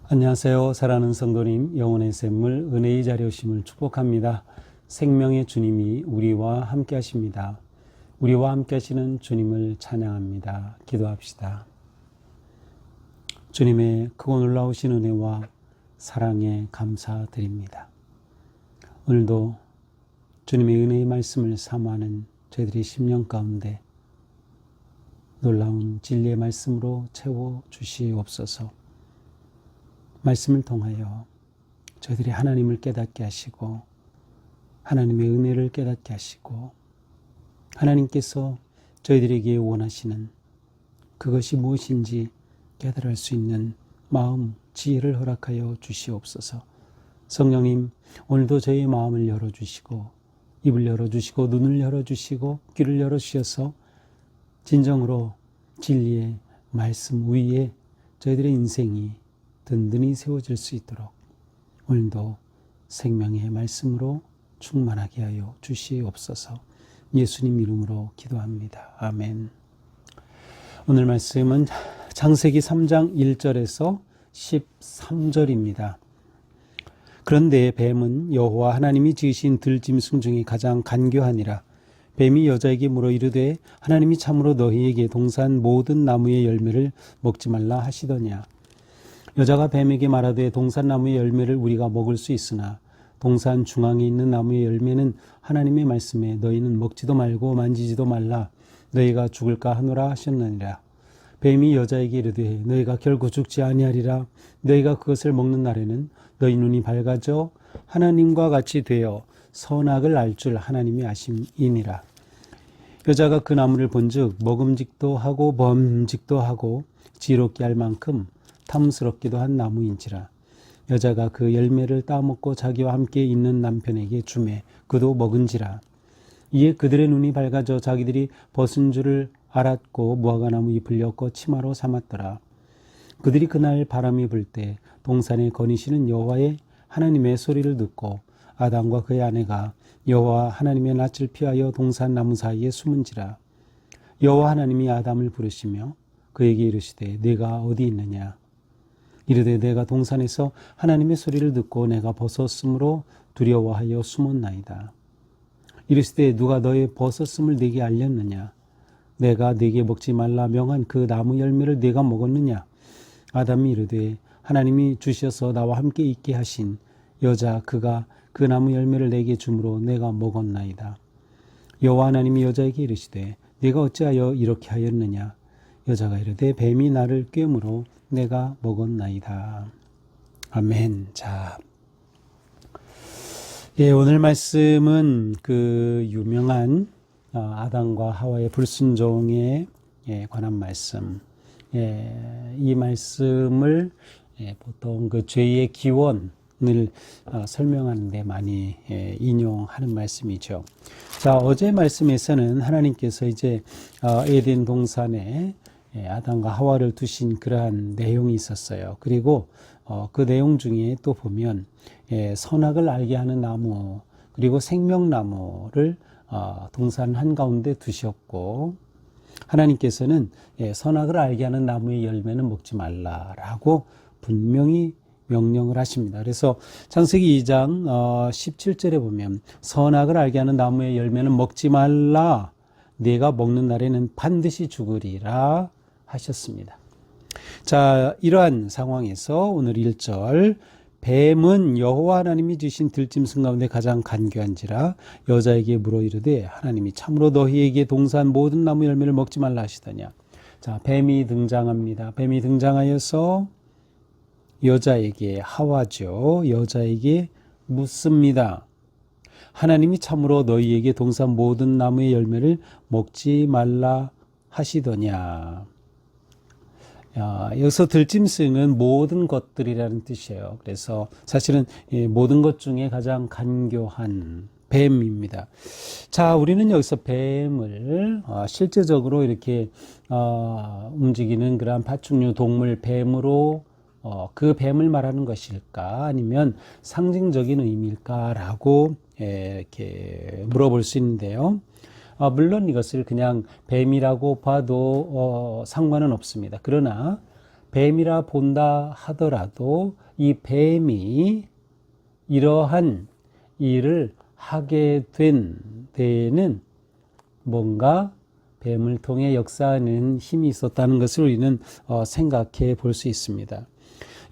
안녕하세요. 사랑하는 성도님, 영혼의 샘물 은혜의 자리에 오심을 축복합니다. 생명의 주님이 우리와 함께 하십니다. 우리와 함께 하시는 주님을 찬양합니다. 기도합시다. 주님의 크고 놀라우신 은혜와 사랑에 감사드립니다. 오늘도 주님의 은혜의 말씀을 사모하는 저희들의 심령 가운데 놀라운 진리의 말씀으로 채워주시옵소서. 말씀을 통하여 저희들이 하나님을 깨닫게 하시고 하나님의 은혜를 깨닫게 하시고 하나님께서 저희들에게 원하시는 그것이 무엇인지 깨달을 수 있는 마음, 지혜를 허락하여 주시옵소서. 성령님, 오늘도 저희의 마음을 열어주시고 입을 열어주시고 눈을 열어주시고 귀를 열어주셔서 진정으로 진리의 말씀 위에 저희들의 인생이 든든히 세워질 수 있도록 오늘도 생명의 말씀으로 충만하게 하여 주시옵소서. 예수님 이름으로 기도합니다. 아멘. 오늘 말씀은 창세기 3장 1절에서 13절입니다. 그런데 뱀은 여호와 하나님이 지으신 들짐승 중에 가장 간교하니라. 뱀이 여자에게 물어 이르되 하나님이 참으로 너희에게 동산 모든 나무의 열매를 먹지 말라 하시더냐. 여자가 뱀에게 말하되 동산 나무의 열매를 우리가 먹을 수 있으나 동산 중앙에 있는 나무의 열매는 하나님의 말씀에 너희는 먹지도 말고 만지지도 말라 너희가 죽을까 하노라 하셨느니라. 뱀이 여자에게 이르되 너희가 결코 죽지 아니하리라. 너희가 그것을 먹는 날에는 너희 눈이 밝아져 하나님과 같이 되어 선악을 알 줄 하나님이 아심이니라. 여자가 그 나무를 본즉 먹음직도 하고 범직도 하고 지롭게 할 만큼 탐스럽기도 한 나무인지라. 여자가 그 열매를 따먹고 자기와 함께 있는 남편에게 주매 그도 먹은지라. 이에 그들의 눈이 밝아져 자기들이 벗은 줄을 알았고 무화과나무 잎을 엮어 치마로 삼았더라. 그들이 그날 바람이 불 때 동산에 거니시는 여호와의 하나님의 소리를 듣고 아담과 그의 아내가 여호와 하나님의 낯을 피하여 동산 나무 사이에 숨은지라. 여호와 하나님이 아담을 부르시며 그에게 이르시되 네가 어디 있느냐. 이르되 내가 동산에서 하나님의 소리를 듣고 내가 벗었으므로 두려워하여 숨었나이다. 이르시되 누가 너의 벗었음을 네게 알렸느냐. 내가 네게 먹지 말라 명한 그 나무 열매를 네가 먹었느냐. 아담이 이르되 하나님이 주셔서 나와 함께 있게 하신 여자 그가 그 나무 열매를 내게 주므로 내가 먹었나이다. 여호와 하나님이 여자에게 이르시되 네가 어찌하여 이렇게 하였느냐. 여자가 이르되 뱀이 나를 꿰므로 내가 먹었나이다. 아멘. 자, 오늘 말씀은 그 유명한 아담과 하와의 불순종에 관한 말씀. 이 말씀을 보통 그 죄의 기원을 설명하는 데 많이 인용하는 말씀이죠. 자, 어제 말씀에서는 하나님께서 이제 에덴 동산에 아담과 하와를 두신 그러한 내용이 있었어요. 그리고 그 내용 중에 또 보면 선악을 알게 하는 나무 그리고 생명나무를 동산 한가운데 두셨고 하나님께서는 선악을 알게 하는 나무의 열매는 먹지 말라라고 분명히 명령을 하십니다. 그래서 창세기 2장 17절에 보면 선악을 알게 하는 나무의 열매는 먹지 말라. 네가 먹는 날에는 반드시 죽으리라 하셨습니다. 자, 이러한 상황에서 오늘 1절 뱀은 여호와 하나님이 주신 들짐승 가운데 가장 간교한지라 여자에게 물어 이르되 하나님이 참으로 너희에게 동산 모든 나무 열매를 먹지 말라 하시더냐. 자, 뱀이 등장합니다. 뱀이 등장하여서 여자에게 하와죠. 여자에게 묻습니다. 하나님이 참으로 너희에게 동산 모든 나무의 열매를 먹지 말라 하시더냐. 여기서 들짐승은 모든 것들이라는 뜻이에요. 그래서 사실은 모든 것 중에 가장 간교한 뱀입니다. 자, 우리는 여기서 뱀을 실제적으로 이렇게 움직이는 그러한 파충류 동물 뱀으로 그 뱀을 말하는 것일까? 아니면 상징적인 의미일까라고 이렇게 물어볼 수 있는데요. 물론 이것을 그냥 뱀이라고 봐도 상관은 없습니다. 그러나 뱀이라 본다 하더라도 이 뱀이 이러한 일을 하게 된 데에는 뭔가 뱀을 통해 역사하는 힘이 있었다는 것을 우리는 생각해 볼 수 있습니다.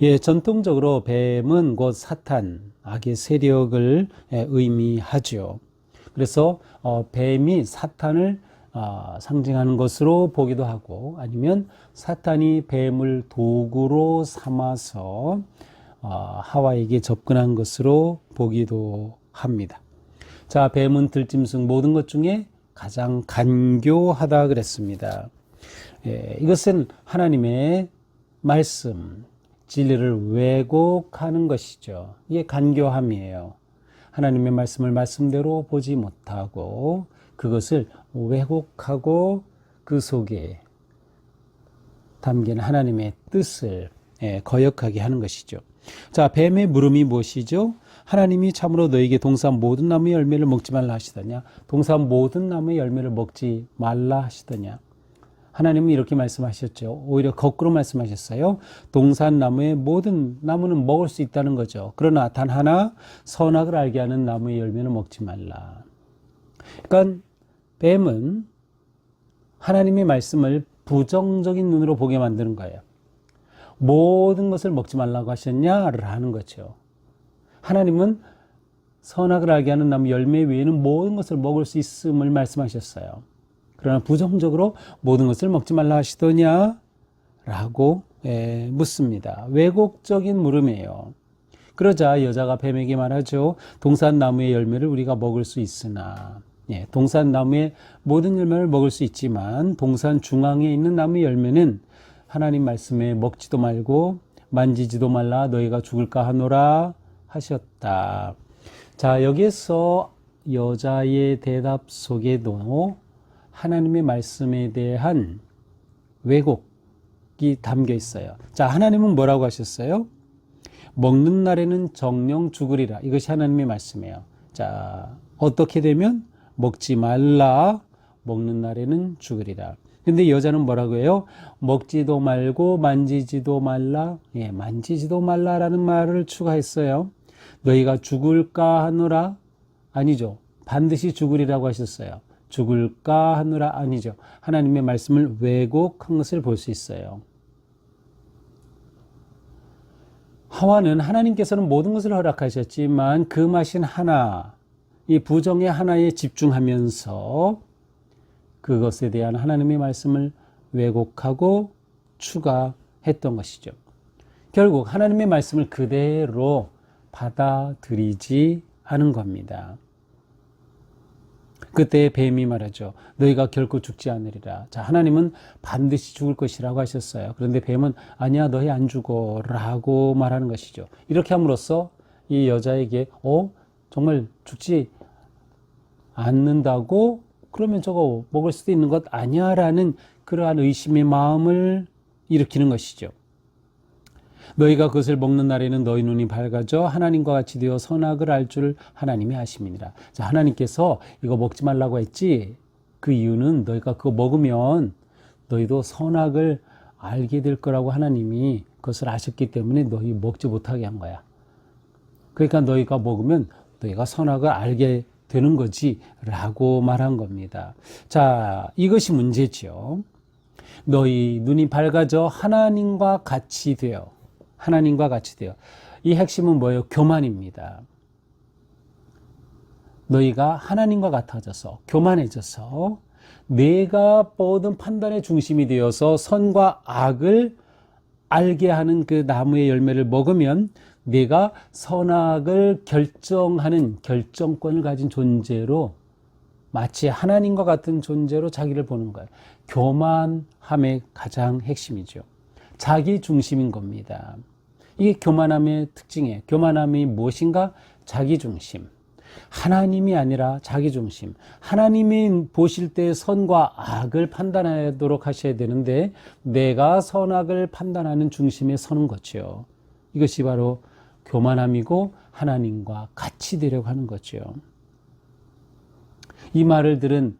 예, 전통적으로 뱀은 곧 사탄, 악의 세력을 의미하죠. 그래서 뱀이 사탄을 상징하는 것으로 보기도 하고, 아니면 사탄이 뱀을 도구로 삼아서 하와에게 접근한 것으로 보기도 합니다. 자, 뱀은 들짐승 모든 것 중에 가장 간교하다 그랬습니다. 이것은 하나님의 말씀, 진리를 왜곡하는 것이죠. 이게 간교함이에요. 하나님의 말씀을 말씀대로 보지 못하고 그것을 왜곡하고 그 속에 담긴 하나님의 뜻을 거역하게 하는 것이죠. 자, 뱀의 물음이 무엇이죠? 하나님이 참으로 너에게 동산 모든 나무의 열매를 먹지 말라 하시더냐? 동산 모든 나무의 열매를 먹지 말라 하시더냐? 하나님은 이렇게 말씀하셨죠. 오히려 거꾸로 말씀하셨어요. 동산 나무의 모든 나무는 먹을 수 있다는 거죠. 그러나 단 하나 선악을 알게 하는 나무의 열매는 먹지 말라. 그러니까 뱀은 하나님의 말씀을 부정적인 눈으로 보게 만드는 거예요. 모든 것을 먹지 말라고 하셨냐를 하는 거죠. 하나님은 선악을 알게 하는 나무 열매 외에는 모든 것을 먹을 수 있음을 말씀하셨어요. 그러나 부정적으로 모든 것을 먹지 말라 하시더냐? 라고 묻습니다. 왜곡적인 물음이에요. 그러자 여자가 뱀에게 말하죠. 동산 나무의 열매를 우리가 먹을 수 있으나, 동산 나무의 모든 열매를 먹을 수 있지만 동산 중앙에 있는 나무의 열매는 하나님 말씀에 먹지도 말고 만지지도 말라 너희가 죽을까 하노라 하셨다. 자, 여기에서 여자의 대답 속에도 하나님의 말씀에 대한 왜곡이 담겨 있어요. 자, 하나님은 뭐라고 하셨어요? 먹는 날에는 정령 죽으리라. 이것이 하나님의 말씀이에요. 자, 어떻게 되면 먹지 말라. 먹는 날에는 죽으리라. 근데 여자는 뭐라고 해요? 먹지도 말고 만지지도 말라. 만지지도 말라라는 말을 추가했어요. 너희가 죽을까 하노라? 아니죠. 반드시 죽으리라고 하셨어요. 죽을까 하노라? 아니죠. 하나님의 말씀을 왜곡한 것을 볼 수 있어요. 하와는 하나님께서는 모든 것을 허락하셨지만 그 맛인 하나, 이 부정의 하나에 집중하면서 그것에 대한 하나님의 말씀을 왜곡하고 추가했던 것이죠. 결국 하나님의 말씀을 그대로 받아들이지 않은 겁니다. 그때 뱀이 말하죠. 너희가 결코 죽지 않으리라. 자, 하나님은 반드시 죽을 것이라고 하셨어요. 그런데 뱀은 아니야, 너희 안 죽어 라고 말하는 것이죠. 이렇게 함으로써 이 여자에게 정말 죽지 않는다고? 그러면 저거 먹을 수도 있는 것 아니야 라는 그러한 의심의 마음을 일으키는 것이죠. 너희가 그것을 먹는 날에는 너희 눈이 밝아져 하나님과 같이 되어 선악을 알 줄 하나님이 아심이니라. 자, 하나님께서 이거 먹지 말라고 했지? 그 이유는 너희가 그거 먹으면 너희도 선악을 알게 될 거라고 하나님이 그것을 아셨기 때문에 너희 먹지 못하게 한 거야. 그러니까 너희가 먹으면 너희가 선악을 알게 되는 거지 라고 말한 겁니다. 자, 이것이 문제죠. 너희 눈이 밝아져 하나님과 같이 되어 이 핵심은 뭐예요? 교만입니다. 너희가 하나님과 같아져서 교만해져서 내가 모든 판단의 중심이 되어서 선과 악을 알게 하는 그 나무의 열매를 먹으면 내가 선악을 결정하는 결정권을 가진 존재로 마치 하나님과 같은 존재로 자기를 보는 거예요. 교만함의 가장 핵심이죠. 자기 중심인 겁니다. 이게 교만함의 특징이에요. 교만함이 무엇인가? 자기 중심. 하나님이 아니라 자기중심. 하나님이 보실 때 선과 악을 판단하도록 하셔야 되는데 내가 선악을 판단하는 중심에 서는 거죠. 이것이 바로 교만함이고 하나님과 같이 되려고 하는 거죠. 이 말을 들은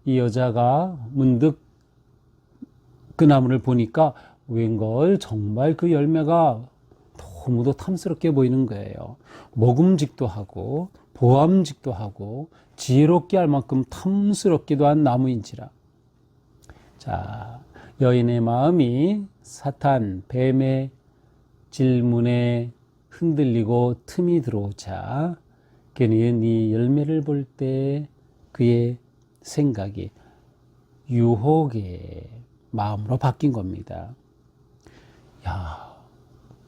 이 여자가 문득 그 나무를 보니까 웬걸 정말 그 열매가 너무도 탐스럽게 보이는 거예요. 먹음직도 하고 보암직도 하고 지혜롭게 할 만큼 탐스럽기도 한 나무인지라. 자, 여인의 마음이 사탄, 뱀의 질문에 흔들리고 틈이 들어오자 그는 이 열매를 볼 때 그의 생각이 유혹의 마음으로 바뀐 겁니다. 야,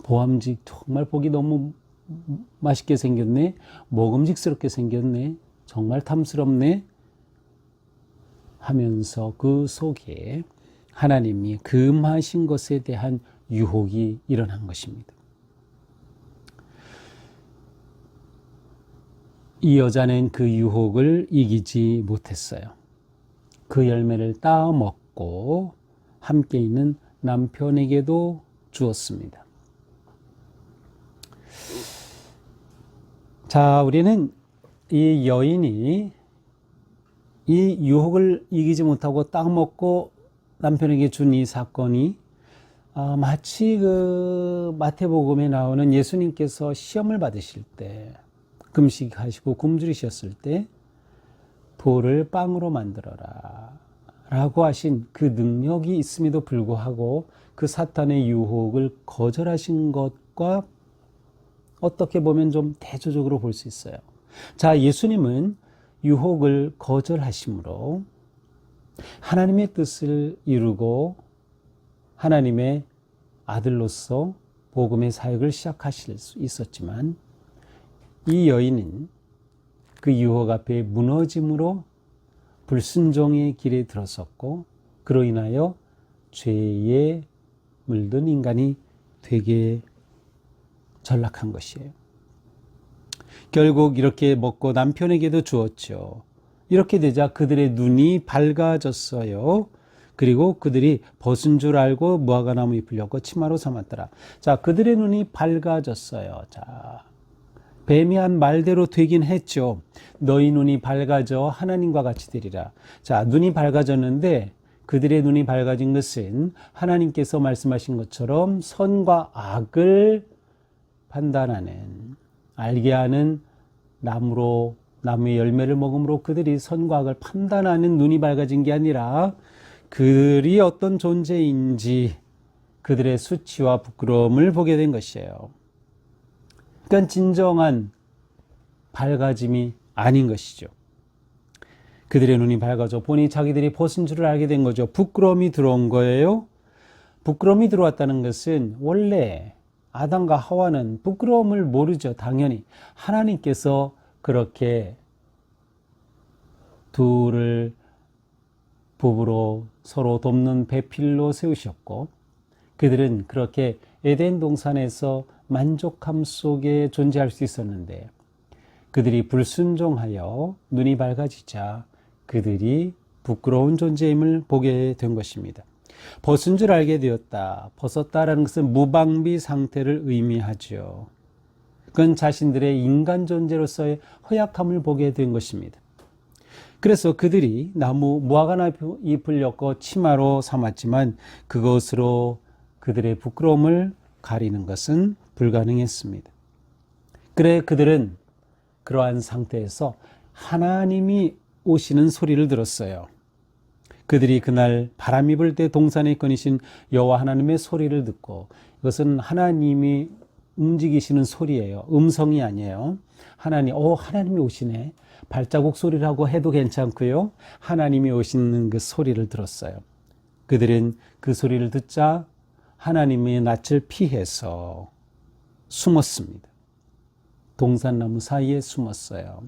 보암직 정말 보기 너무 맛있게 생겼네. 먹음직스럽게 생겼네. 정말 탐스럽네. 하면서 그 속에 하나님이 금하신 것에 대한 유혹이 일어난 것입니다. 이 여자는 그 유혹을 이기지 못했어요. 그 열매를 따먹고 함께 있는 남편에게도 주었습니다. 자, 우리는 이 여인이 이 유혹을 이기지 못하고 따먹고 남편에게 준 이 사건이 마치 그 마태복음에 나오는 예수님께서 시험을 받으실 때 금식하시고 굶주리셨을 때 돌을 빵으로 만들어라 라고 하신 그 능력이 있음에도 불구하고 그 사탄의 유혹을 거절하신 것과 어떻게 보면 좀 대조적으로 볼 수 있어요. 자, 예수님은 유혹을 거절하심으로 하나님의 뜻을 이루고 하나님의 아들로서 복음의 사역을 시작하실 수 있었지만 이 여인은 그 유혹 앞에 무너짐으로 불순종의 길에 들어섰고 그로 인하여 죄에 물든 인간이 되게 전락한 것이에요. 결국 이렇게 먹고 남편에게도 주었죠. 이렇게 되자 그들의 눈이 밝아졌어요. 그리고 그들이 벗은 줄 알고 무화과나무 잎을 엮어 치마로 삼았더라. 자, 그들의 눈이 밝아졌어요. 자, 뱀이 한 말대로 되긴 했죠. 너희 눈이 밝아져 하나님과 같이 되리라. 자, 눈이 밝아졌는데 그들의 눈이 밝아진 것은 하나님께서 말씀하신 것처럼 선과 악을 판단하는, 알게 하는 나무의 열매를 먹음으로 그들이 선과 악을 판단하는 눈이 밝아진 게 아니라 그들이 어떤 존재인지 그들의 수치와 부끄러움을 보게 된 것이에요. 그러니까 진정한 밝아짐이 아닌 것이죠. 그들의 눈이 밝아져 보니 자기들이 벗은 줄을 알게 된 거죠. 부끄러움이 들어온 거예요. 부끄러움이 들어왔다는 것은 원래 아담과 하와는 부끄러움을 모르죠. 당연히 하나님께서 그렇게 둘을 부부로 서로 돕는 배필로 세우셨고 그들은 그렇게 에덴 동산에서 만족함 속에 존재할 수 있었는데 그들이 불순종하여 눈이 밝아지자 그들이 부끄러운 존재임을 보게 된 것입니다. 벗은 줄 알게 되었다. 벗었다라는 것은 무방비 상태를 의미하죠. 그건 자신들의 인간 존재로서의 허약함을 보게 된 것입니다. 그래서 그들이 무화과나무 잎을 엮어 치마로 삼았지만 그것으로 그들의 부끄러움을 가리는 것은 불가능했습니다. 그래 그들은 그러한 상태에서 하나님이 오시는 소리를 들었어요. 그들이 그날 바람이 불 때 동산에 거니신 여호와 하나님의 소리를 듣고 이것은 하나님이 움직이시는 소리예요. 음성이 아니에요. 하나님이 오시네. 발자국 소리라고 해도 괜찮고요. 하나님이 오시는 그 소리를 들었어요. 그들은 그 소리를 듣자 하나님의 낯을 피해서 숨었습니다. 동산나무 사이에 숨었어요.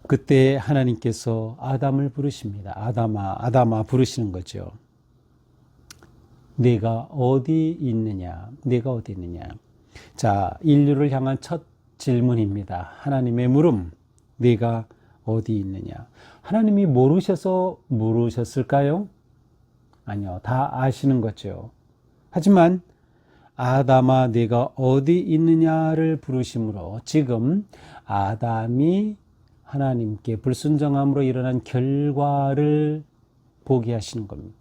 그때 하나님께서 아담을 부르십니다. 아담아, 아담아 부르시는 거죠. 내가 어디 있느냐? 내가 어디 있느냐? 자, 인류를 향한 첫 질문입니다. 하나님의 물음, 네가 어디 있느냐? 하나님이 모르셔서 물으셨을까요? 아니요, 다 아시는 거죠. 하지만 아담아 네가 어디 있느냐를 부르심으로 지금 아담이 하나님께 불순종함으로 일어난 결과를 보게 하시는 겁니다.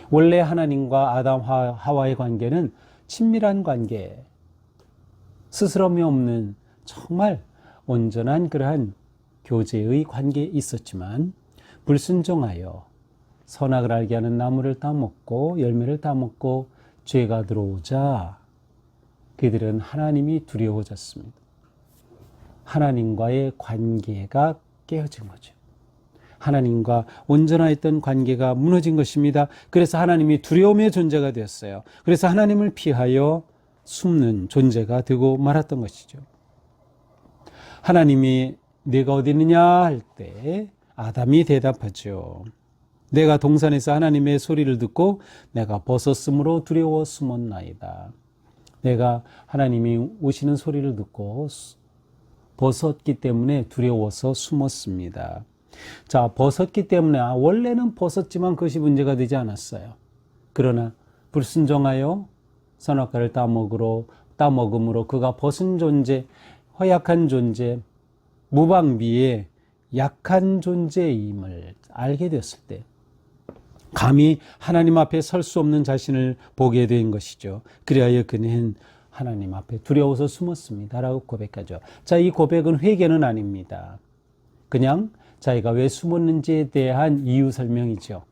원래 하나님과 아담 하와의 관계는 친밀한 관계, 스스럼이 없는 정말 온전한 그러한 교제의 관계에 있었지만 불순종하여 선악을 알게 하는 나무를 따먹고 열매를 따먹고 죄가 들어오자 그들은 하나님이 두려워졌습니다. 하나님과의 관계가 깨어진 거죠. 하나님과 온전하였던 관계가 무너진 것입니다. 그래서 하나님이 두려움의 존재가 되었어요. 그래서 하나님을 피하여 숨는 존재가 되고 말았던 것이죠. 하나님이 네가 어디 있느냐 할 때 아담이 대답하죠. 내가 동산에서 하나님의 소리를 듣고 내가 벗었으므로 두려워 숨었나이다. 내가 하나님이 오시는 소리를 듣고 벗었기 때문에 두려워서 숨었습니다. 자, 벗었기 때문에 원래는 벗었지만 그것이 문제가 되지 않았어요. 그러나 불순종하여 선악과를 따먹음으로 그가 벗은 존재, 허약한 존재, 무방비의 약한 존재임을 알게 되었을 때 감히 하나님 앞에 설 수 없는 자신을 보게 된 것이죠. 그리하여 그는 하나님 앞에 두려워서 숨었습니다 라고 고백하죠. 자, 이 고백은 회개는 아닙니다. 그냥 자기가 왜 숨었는지에 대한 이유 설명이죠.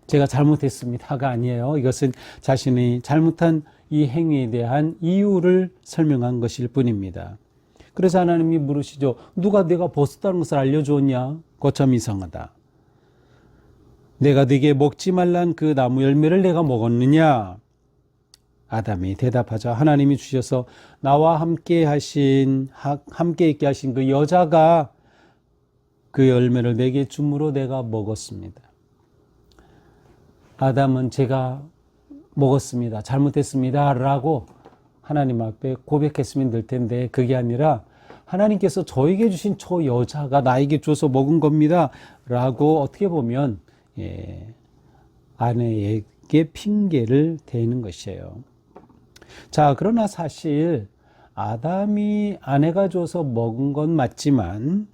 제가 잘못했습니다가 아니에요. 이것은 자신이 잘못한 이 행위에 대한 이유를 설명한 것일 뿐입니다. 그래서 하나님이 물으시죠. 누가 내가 벗었다는 것을 알려주었냐? 거참 이상하다. 내가 네게 먹지 말란 그 나무 열매를 내가 먹었느냐? 아담이 대답하자 하나님이 주셔서 나와 함께 있게 하신 그 여자가 그 열매를 내게 줌으로 내가 먹었습니다. 아담은 제가 먹었습니다. 잘못했습니다. 라고 하나님 앞에 고백했으면 될 텐데 그게 아니라 하나님께서 저에게 주신 저 여자가 나에게 줘서 먹은 겁니다. 라고 어떻게 보면 아내에게 핑계를 대는 것이에요. 자, 그러나 사실 아담이 아내가 줘서 먹은 건 맞지만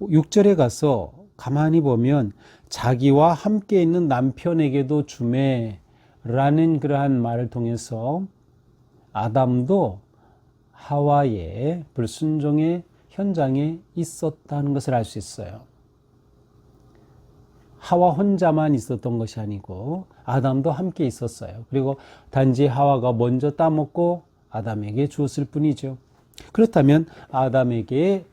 6절에 가서 가만히 보면 자기와 함께 있는 남편에게도 주매라는 그러한 말을 통해서 아담도 하와의 불순종의 현장에 있었다는 것을 알 수 있어요. 하와 혼자만 있었던 것이 아니고 아담도 함께 있었어요. 그리고 단지 하와가 먼저 따먹고 아담에게 주었을 뿐이죠. 그렇다면 아담에게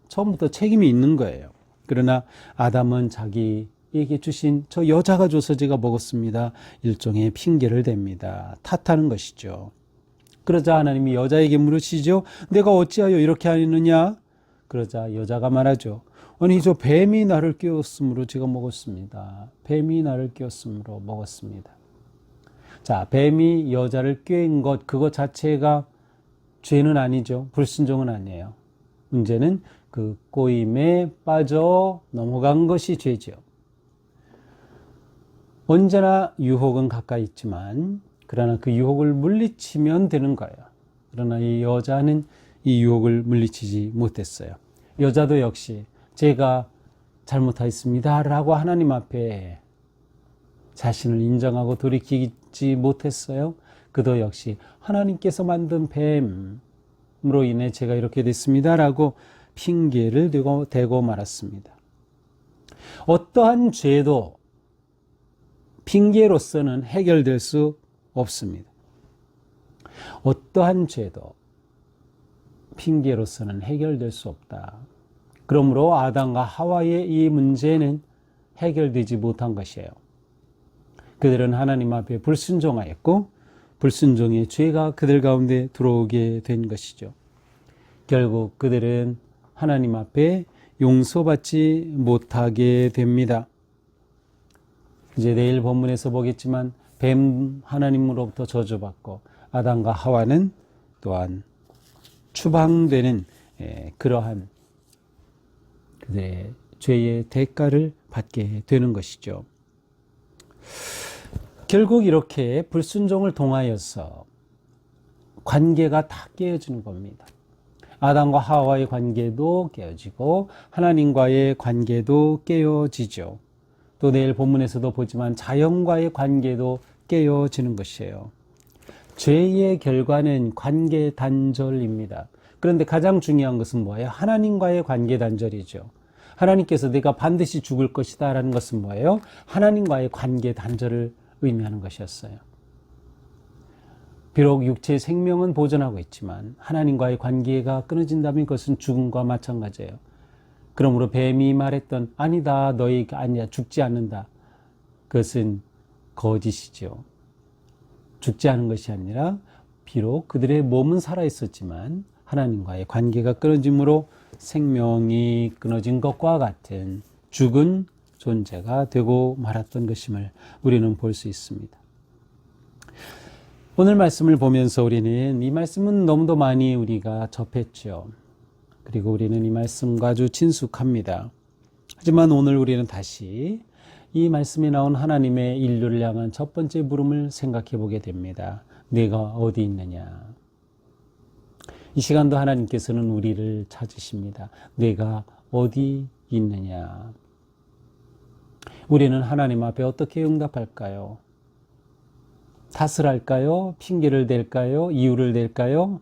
처음부터 책임이 있는 거예요. 그러나 아담은 자기에게 주신 저 여자가 줘서 제가 먹었습니다. 일종의 핑계를 댑니다. 탓하는 것이죠. 그러자 하나님이 여자에게 물으시죠. 내가 어찌하여 이렇게 하느냐? 그러자 여자가 말하죠. 아니 저 뱀이 나를 깨웠으므로 제가 먹었습니다. 뱀이 나를 깨웠으므로 먹었습니다. 자, 뱀이 여자를 꾀인 것 그것 자체가 죄는 아니죠. 불순종은 아니에요. 문제는 그 꼬임에 빠져 넘어간 것이 죄죠. 언제나 유혹은 가까이 있지만 그러나 그 유혹을 물리치면 되는 거예요. 그러나 이 여자는 이 유혹을 물리치지 못했어요. 여자도 역시 제가 잘못하였습니다 라고 하나님 앞에 자신을 인정하고 돌이키지 못했어요. 그도 역시 하나님께서 만든 뱀으로 인해 제가 이렇게 됐습니다 라고 핑계를 대고 말았습니다. 어떠한 죄도 핑계로서는 해결될 수 없습니다. 어떠한 죄도 핑계로서는 해결될 수 없다. 그러므로 아담과 하와의 이 문제는 해결되지 못한 것이에요. 그들은 하나님 앞에 불순종하였고 불순종의 죄가 그들 가운데 들어오게 된 것이죠. 결국 그들은 하나님 앞에 용서받지 못하게 됩니다. 이제 내일 본문에서 보겠지만 뱀 하나님으로부터 저주받고 아담과 하와는 또한 추방되는 그러한 그들의 죄의 대가를 받게 되는 것이죠. 결국 이렇게 불순종을 통하여서 관계가 다 깨어지는 겁니다. 아담과 하와의 관계도 깨어지고 하나님과의 관계도 깨어지죠. 또 내일 본문에서도 보지만 자연과의 관계도 깨어지는 것이에요. 죄의 결과는 관계 단절입니다. 그런데 가장 중요한 것은 뭐예요? 하나님과의 관계 단절이죠. 하나님께서 내가 반드시 죽을 것이다 라는 것은 뭐예요? 하나님과의 관계 단절을 의미하는 것이었어요. 비록 육체의 생명은 보존하고 있지만 하나님과의 관계가 끊어진다면 그것은 죽음과 마찬가지예요. 그러므로 뱀이 말했던 아니다 너희가 아니야 죽지 않는다. 그것은 거짓이죠. 죽지 않은 것이 아니라 비록 그들의 몸은 살아있었지만 하나님과의 관계가 끊어짐으로 생명이 끊어진 것과 같은 죽은 존재가 되고 말았던 것임을 우리는 볼 수 있습니다. 오늘 말씀을 보면서 우리는 이 말씀은 너무도 많이 우리가 접했죠. 그리고 우리는 이 말씀과 아주 친숙합니다. 하지만 오늘 우리는 다시 이 말씀에 나온 하나님의 인류를 향한 첫 번째 부름을 생각해 보게 됩니다. 내가 어디 있느냐? 이 시간도 하나님께서는 우리를 찾으십니다. 내가 어디 있느냐? 우리는 하나님 앞에 어떻게 응답할까요? 탓을 할까요? 핑계를 댈까요? 이유를 댈까요?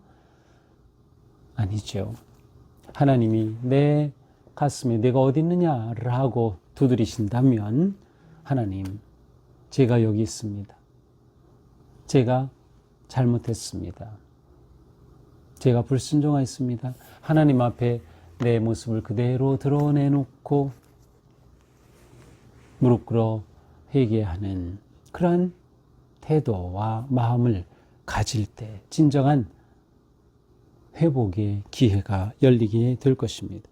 아니죠. 하나님이 내 가슴에 내가 어디 있느냐를 하고 두드리신다면 하나님, 제가 여기 있습니다. 제가 잘못했습니다. 제가 불순종하였습니다. 하나님 앞에 내 모습을 그대로 드러내놓고 무릎 꿇어 회개하는 그러한 태도와 마음을 가질 때 진정한 회복의 기회가 열리게 될 것입니다.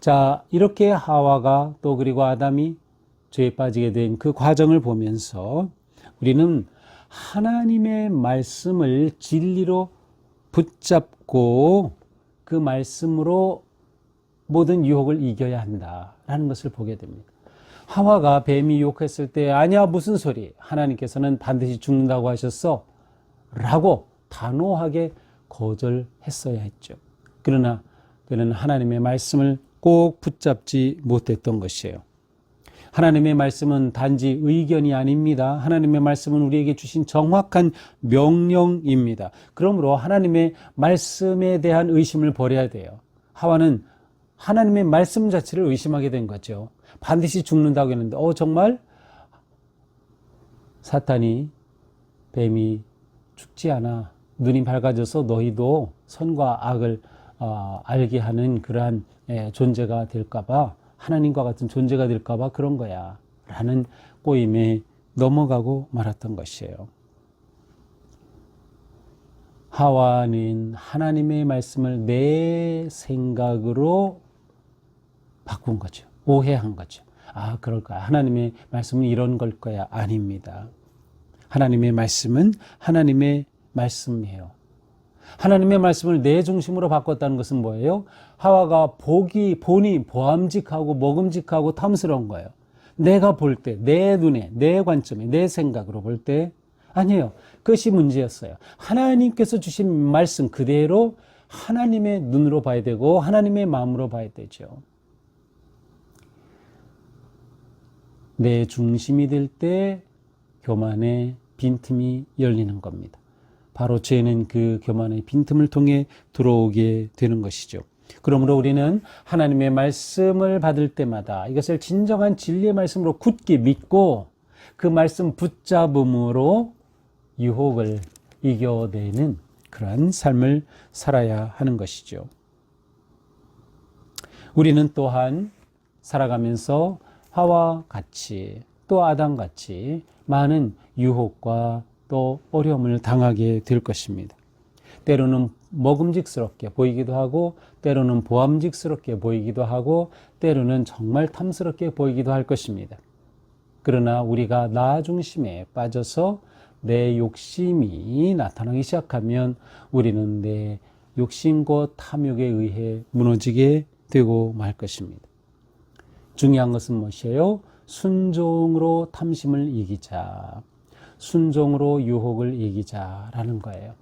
자, 이렇게 하와가 또 그리고 아담이 죄에 빠지게 된 그 과정을 보면서 우리는 하나님의 말씀을 진리로 붙잡고 그 말씀으로 모든 유혹을 이겨야 한다라는 것을 보게 됩니다. 하와가 뱀이 유혹했을 때 아니야 무슨 소리 하나님께서는 반드시 죽는다고 하셨어 라고 단호하게 거절했어야 했죠. 그러나 그는 하나님의 말씀을 꼭 붙잡지 못했던 것이에요. 하나님의 말씀은 단지 의견이 아닙니다. 하나님의 말씀은 우리에게 주신 정확한 명령입니다. 그러므로 하나님의 말씀에 대한 의심을 버려야 돼요. 하와는 하나님의 말씀 자체를 의심하게 된 거죠. 반드시 죽는다고 했는데 정말 사탄이 뱀이 죽지 않아. 눈이 밝아져서 너희도 선과 악을 알게 하는 그러한 존재가 될까 봐 하나님과 같은 존재가 될까 봐 그런 거야 라는 꼬임에 넘어가고 말았던 것이에요. 하와는 하나님의 말씀을 내 생각으로 바꾼 거죠. 오해한 거죠. 아, 그럴까? 하나님의 말씀은 이런 걸 거야. 아닙니다. 하나님의 말씀은 하나님의 말씀이에요. 하나님의 말씀을 내 중심으로 바꿨다는 것은 뭐예요? 하와가 본이 보암직하고 먹음직하고 탐스러운 거예요. 내가 볼 때, 내 눈에, 내 관점에, 내 생각으로 볼 때 아니에요. 그것이 문제였어요. 하나님께서 주신 말씀 그대로 하나님의 눈으로 봐야 되고 하나님의 마음으로 봐야 되죠. 내 중심이 될 때 교만의 빈틈이 열리는 겁니다. 바로 죄는 그 교만의 빈틈을 통해 들어오게 되는 것이죠. 그러므로 우리는 하나님의 말씀을 받을 때마다 이것을 진정한 진리의 말씀으로 굳게 믿고 그 말씀 붙잡음으로 유혹을 이겨내는 그러한 삶을 살아야 하는 것이죠. 우리는 또한 살아가면서 하와 같이 또 아담 같이 많은 유혹과 또 어려움을 당하게 될 것입니다. 때로는 먹음직스럽게 보이기도 하고 때로는 보암직스럽게 보이기도 하고 때로는 정말 탐스럽게 보이기도 할 것입니다. 그러나 우리가 나 중심에 빠져서 내 욕심이 나타나기 시작하면 우리는 내 욕심과 탐욕에 의해 무너지게 되고 말 것입니다. 중요한 것은 무엇이에요? 순종으로 탐심을 이기자. 순종으로 유혹을 이기자라는 거예요.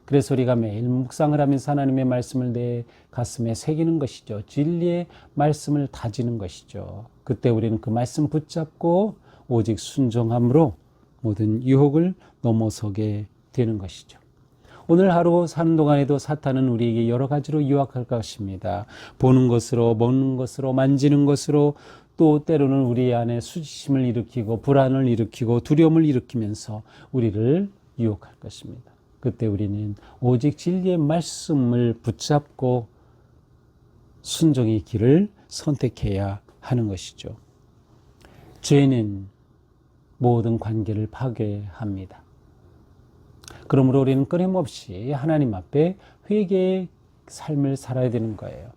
그래서 우리가 매일 묵상을 하면서 하나님의 말씀을 내 가슴에 새기는 것이죠. 진리의 말씀을 다지는 것이죠. 그때 우리는 그 말씀 붙잡고 오직 순종함으로 모든 유혹을 넘어서게 되는 것이죠. 오늘 하루 사는 동안에도 사탄은 우리에게 여러 가지로 유혹할 것입니다. 보는 것으로, 먹는 것으로, 만지는 것으로, 또 때로는 우리 안에 수치심을 일으키고 불안을 일으키고 두려움을 일으키면서 우리를 유혹할 것입니다. 그때 우리는 오직 진리의 말씀을 붙잡고 순종의 길을 선택해야 하는 것이죠. 죄는 모든 관계를 파괴합니다. 그러므로 우리는 끊임없이 하나님 앞에 회개의 삶을 살아야 되는 거예요.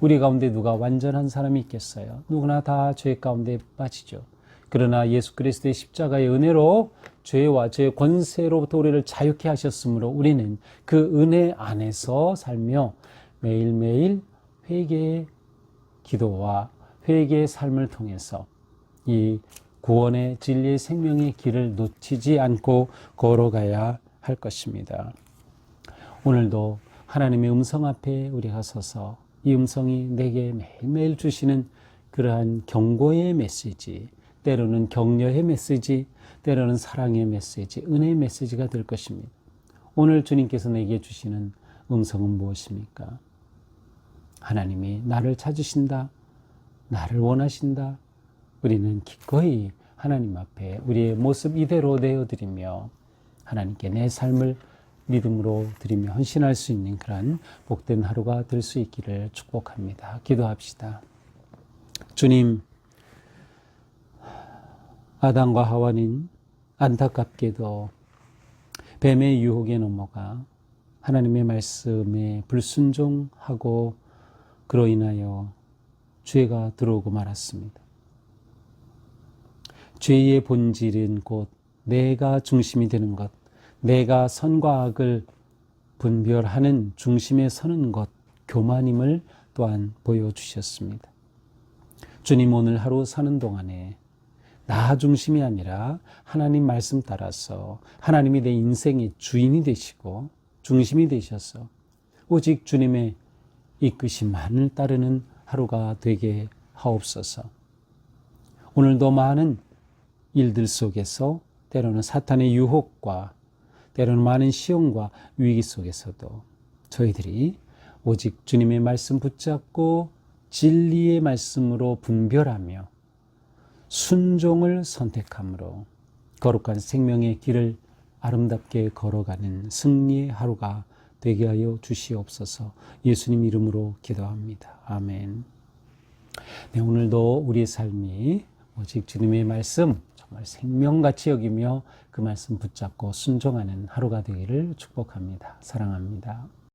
우리 가운데 누가 완전한 사람이 있겠어요? 누구나 다 죄 가운데 빠지죠. 그러나 예수 그리스도의 십자가의 은혜로 죄와 죄의 권세로부터 우리를 자유케 하셨으므로 우리는 그 은혜 안에서 살며 매일매일 회개의 기도와 회개의 삶을 통해서 이 구원의 진리의 생명의 길을 놓치지 않고 걸어가야 할 것입니다. 오늘도 하나님의 음성 앞에 우리가 서서 이 음성이 내게 매일매일 주시는 그러한 경고의 메시지, 때로는 격려의 메시지, 때로는 사랑의 메시지, 은혜의 메시지가 될 것입니다. 오늘 주님께서 내게 주시는 음성은 무엇입니까? 하나님이 나를 찾으신다, 나를 원하신다. 우리는 기꺼이 하나님 앞에 우리의 모습 이대로 내어드리며 하나님께 내 삶을 믿음으로 드리며 헌신할 수 있는 그런 복된 하루가 될 수 있기를 축복합니다. 기도합시다. 주님, 아담과 하와는 안타깝게도 뱀의 유혹에 넘어가 하나님의 말씀에 불순종하고 그로 인하여 죄가 들어오고 말았습니다. 죄의 본질은 곧 내가 중심이 되는 것, 내가 선과 악을 분별하는 중심에 서는 것, 교만임을 또한 보여주셨습니다. 주님, 오늘 하루 사는 동안에 나 중심이 아니라 하나님 말씀 따라서 하나님이 내 인생의 주인이 되시고 중심이 되셔서 오직 주님의 이끄심만을 따르는 하루가 되게 하옵소서. 오늘도 많은 일들 속에서 때로는 사탄의 유혹과 때로는 많은 시험과 위기 속에서도 저희들이 오직 주님의 말씀 붙잡고 진리의 말씀으로 분별하며 순종을 선택함으로 거룩한 생명의 길을 아름답게 걸어가는 승리의 하루가 되게 하여 주시옵소서. 예수님 이름으로 기도합니다. 아멘. 네, 오늘도 우리의 삶이 오직 주님의 말씀 정말 생명같이 여기며 그 말씀 붙잡고 순종하는 하루가 되기를 축복합니다. 사랑합니다.